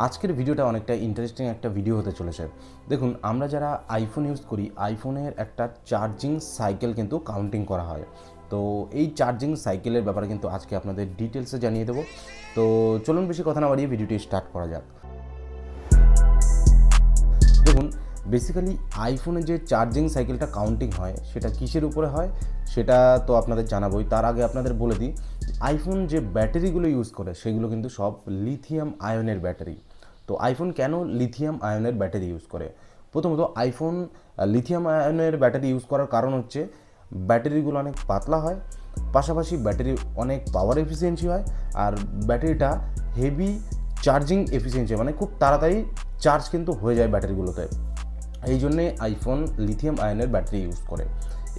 আজকের ভিডিওটা অনেকটা ইন্টারেস্টিং একটা ভিডিও হতে চলেছে। দেখুন, আমরা যারা আইফোন ইউজ করি, আইফোনের একটা চার্জিং সাইকেল কিন্তু কাউন্টিং করা হয়। তো এই চার্জিং সাইকেলের ব্যাপারে কিন্তু আজকে আপনাদের ডিটেলসে জানিয়ে দেবো। তো চলুন বেশি কথা না বাড়িয়ে ভিডিওটি স্টার্ট করা যাক। দেখুন, বেসিক্যালি আইফোনে যে চার্জিং সাইকেলটা কাউন্টিং হয় সেটা কিসের উপরে হয় সেটা তো আপনাদের জানাবোই। তার আগে আপনাদের বলে দিই, আইফোন যে ব্যাটারিগুলো ইউজ করে সেগুলো কিন্তু সব লিথিয়াম আয়নের ব্যাটারি। তো আইফোন কেন লিথিয়াম আয়নের ব্যাটারি ইউজ করে? প্রথমত আইফোন লিথিয়াম আয়নের ব্যাটারি ইউজ করার কারণ হচ্ছে ব্যাটারিগুলো অনেক পাতলা হয়, পাশাপাশি ব্যাটারি অনেক পাওয়ার এফিসিয়েন্সি হয়, আর ব্যাটারিটা হেভি চার্জিং এফিসিয়েন্সি, মানে খুব তাড়াতাড়ি চার্জ কিন্তু হয়ে যায় ব্যাটারিগুলোতে। এই জন্যে আইফোন লিথিয়াম আয়নের ব্যাটারি ইউজ করে।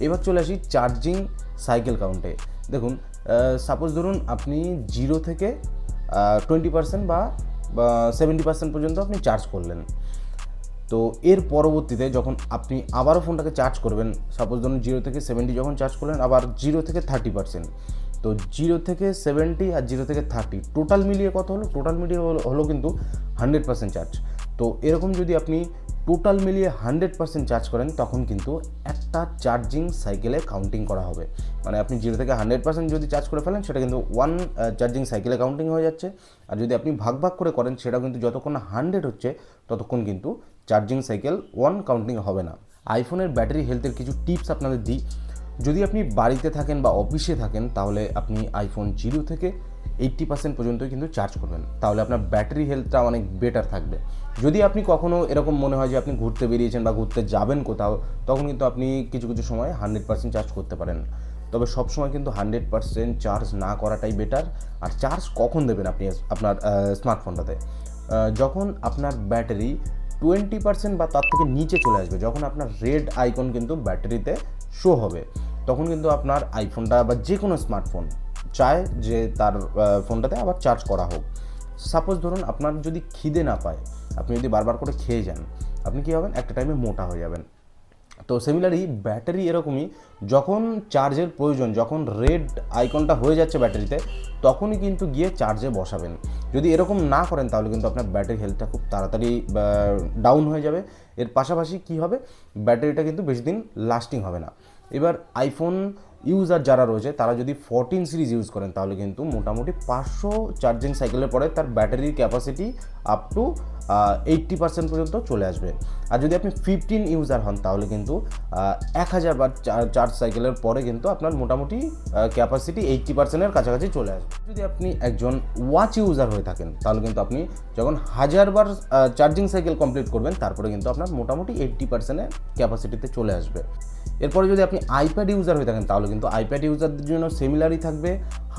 এবার চলে আসি চার্জিং সাইকেল কাউন্টে। দেখুন, সাপোজ ধরুন আপনি 0 থেকে 20% বা 70% পর্যন্ত আপনি চার্জ করলেন। তো এর পরবর্তীতে যখন আপনি আবারও ফোনটাকে চার্জ করবেন, সাপোজ ধরুন 0 থেকে 70 যখন চার্জ করলেন, আবার 0 থেকে 30%। তো 0 থেকে 70 আর 0 থেকে 30 টোটাল মিলিয়ে কত হলো? টোটাল মিলিয়ে হলো কিন্তু 100% চার্জ। তো এরকম যদি আপনি টোটাল মিলিয়ে 100% চার্জ করেন, তখন কিন্তু একটা চার্জিং সাইকেলে কাউন্টিং করা হবে। মানে আপনি 0 থেকে 100% যদি চার্জ করে ফেলেন, সেটা কিন্তু 1 চার্জিং সাইকেলে কাউন্টিং হয়ে যাচ্ছে। আর যদি আপনি ভাগ ভাগ করে করেন, সেটাও কিন্তু যতক্ষণ না 100 হচ্ছে ততক্ষণ কিন্তু চার্জিং সাইকেল 1 কাউন্টিং হবে না। আইফোনের ব্যাটারি হেলথের কিছু টিপস আপনাদের দিই। যদি আপনি বাড়িতে থাকেন বা অফিসে থাকেন, তাহলে আপনি আইফোন 0 থেকে 80% পর্যন্ত কিন্তু চার্জ করবেন, তাহলে আপনার ব্যাটারি হেলথটা অনেক বেটার থাকবে। যদি আপনি কখনও এরকম মনে হয় যে আপনি ঘুরতে বেরিয়েছেন বা ঘুরতে যাবেন কোথাও, তখন কিন্তু আপনি কিছু কিছু সময় 100% চার্জ করতে পারেন। তবে সবসময় কিন্তু 100% চার্জ না করাটাই বেটার। আর চার্জ কখন দেবেন আপনি আপনার স্মার্টফোনটাতে? যখন আপনার ব্যাটারি 20% বা তার থেকে নিচে চলে আসবে, যখন আপনার রেড আইকন কিন্তু ব্যাটারিতে শো হবে, তখন কিন্তু আপনার আইফোনটা বা যে কোনো স্মার্টফোন চায় যে তার ফোনটাতে আবার চার্জ করা হোক। সাপোজ ধরুন আপনার যদি খিদে না পায়, আপনি যদি বারবার করে খেয়ে যান, আপনি কী হবেন? একটা টাইমে মোটা হয়ে যাবেন। তো সিমিলারলি ব্যাটারি এরকমই, যখন চার্জের প্রয়োজন, যখন রেড আইকনটা হয়ে যাচ্ছে ব্যাটারিতে, তখনই কিন্তু গিয়ে চার্জে বসাবেন। যদি এরকম না করেন, তাহলে কিন্তু আপনার ব্যাটারি হেলথটা খুব তাড়াতাড়ি ডাউন হয়ে যাবে। এর পাশাপাশি কী হবে? ব্যাটারিটা কিন্তু বেশি দিন লাস্টিং হবে না। এবার আইফোন ইউজার যারা রয়েছে, তারা যদি 14 সিরিজ ইউজ করেন, তাহলে কিন্তু মোটামুটি 500 চার্জিং সাইকেলের পরে তার ব্যাটারির ক্যাপাসিটি আপ টু 80% পর্যন্ত চলে আসবে। আর যদি আপনি 15 ইউজার হন, তাহলে কিন্তু 1000 বার চার্জ সাইকেলের পরে কিন্তু আপনার মোটামুটি ক্যাপাসিটি 80%-এর কাছাকাছি চলে আসবে। যদি আপনি একজন ওয়াচ ইউজার হয়ে থাকেন, তাহলে কিন্তু আপনি যখন 1000 বার চার্জিং সাইকেল কমপ্লিট করবেন, তারপরে কিন্তু আপনার মোটামুটি 80%-এর ক্যাপাসিটিতে চলে আসবে। এরপরে যদি আপনি আইপ্যাড ইউজার হয়ে থাকেন, তাহলে কিন্তু আইপ্যাড ইউজারদের জন্য সিমিলারই থাকবে।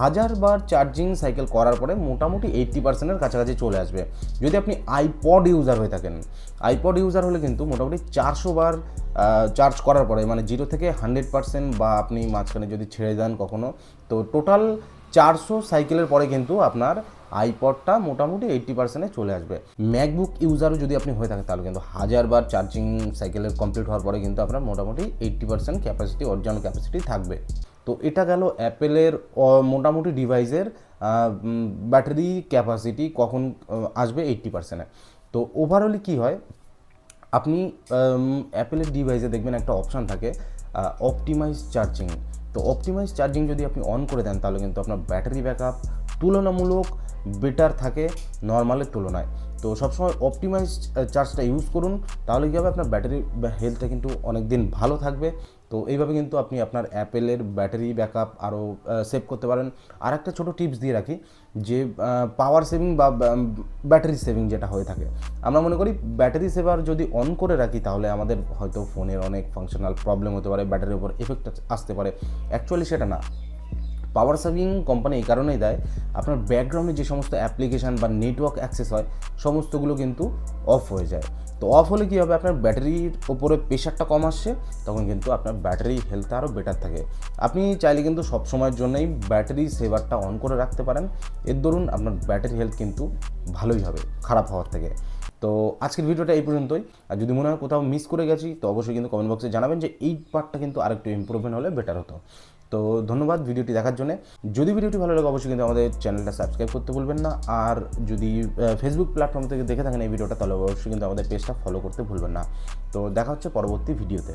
1000 বার চার্জিং সাইকেল করার পরে মোটামুটি 80%-এর কাছাকাছি চলে আসবে। যদি আপনি আইপড ইউজার হয়ে থাকেন, আইপড ইউজার হলে কিন্তু মোটামুটি 400 বার চার্জ করার পরে, মানে 0 থেকে 100% বা আপনি মাঝখানে যদি ছেড়ে দেন কখনো, তো টোটাল 400 সাইকেলের পরে কিন্তু আপনার আইপডটা মোটামুটি 80%-এ চলে আসবে। ম্যাকবুক ইউজারও যদি আপনি হয়ে থাকেন, তাহলে কিন্তু 1000 বার চার্জিং সাইকেলের কমপ্লিট হওয়ার পরে কিন্তু আপনার মোটামুটি 80% ক্যাপাসিটি, অরিজিনাল ক্যাপাসিটি থাকবে। তো এটা গেল অ্যাপেলের মোটামুটি ডিভাইসের ব্যাটারি ক্যাপাসিটি কখন আসবে 80%-এ। তো ওভারঅলি কী হয়, আপনি অ্যাপেলের ডিভাইসে দেখবেন একটা অপশান থাকে অপটিমাইজ চার্জিং। তো অপটিমাইজ চার্জিং যদি আপনি অন করে দেন, তাহলে কিন্তু আপনার ব্যাটারি ব্যাকআপ তুলনামূলক বেটার থাকে নর্মালের তুলনায়। তো সবসময় অপটিমাইজ চার্জটা ইউজ করুন, তাহলে কী হবে? আপনার ব্যাটারি হেলথটা কিন্তু অনেক দিন ভালো থাকবে। তো এইভাবে কিন্তু আপনি আপনার অ্যাপেলের ব্যাটারি ব্যাকআপ আরও সেভ করতে পারেন। আর একটা ছোটো টিপস দিয়ে রাখি, যে পাওয়ার সেভিং বা ব্যাটারি সেভিং যেটা হয়ে থাকে, আমরা মনে করি ব্যাটারি সেভার যদি অন করে রাখি, তাহলে আমাদের হয়তো ফোনের অনেক ফাংশনাল প্রবলেম হতে পারে, ব্যাটারির উপর এফেক্ট আসতে পারে। অ্যাকচুয়ালি সেটা না। পাওয়ার সেভিং কোম্পানি এই কারণেই দেয়, আপনার ব্যাকগ্রাউন্ডে যে সমস্ত অ্যাপ্লিকেশান বা নেটওয়ার্ক অ্যাক্সেস হয়, সমস্তগুলো কিন্তু অফ হয়ে যায়। তো অফ হলে কী হবে? আপনার ব্যাটারির ওপরে প্রেশারটা কম আসছে, তখন কিন্তু আপনার ব্যাটারি হেলথ আরও বেটার থাকে। আপনি চাইলে কিন্তু সব সময়ের জন্যই ব্যাটারি সেভারটা অন করে রাখতে পারেন। এর দরুন আপনার ব্যাটারি হেলথ কিন্তু ভালোই হবে খারাপ হওয়ার থেকে। তো আজকের ভিডিওটা এই পর্যন্তই। আর যদি মনে হয় কোথাও মিস করে গেছি, তো অবশ্যই কিন্তু কমেন্ট বক্সে জানাবেন, যে এই পার্টটা কিন্তু আরেকটু ইম্প্রুভমেন্ট হলে বেটার হতো। তো ধন্যবাদ ভিডিওটি দেখার জন্য। যদি ভিডিওটি ভালো লাগে অবশ্যই কিন্তু আমাদের চ্যানেলটা সাবস্ক্রাইব করতে ভুলবেন না, আর যদি ফেসবুক প্ল্যাটফর্ম থেকে দেখে থাকেন এই ভিডিওটা তাহলে অবশ্যই কিন্তু আমাদের পেজটা ফলো করতে ভুলবেন না। তো দেখা হচ্ছে পরবর্তী ভিডিওতে।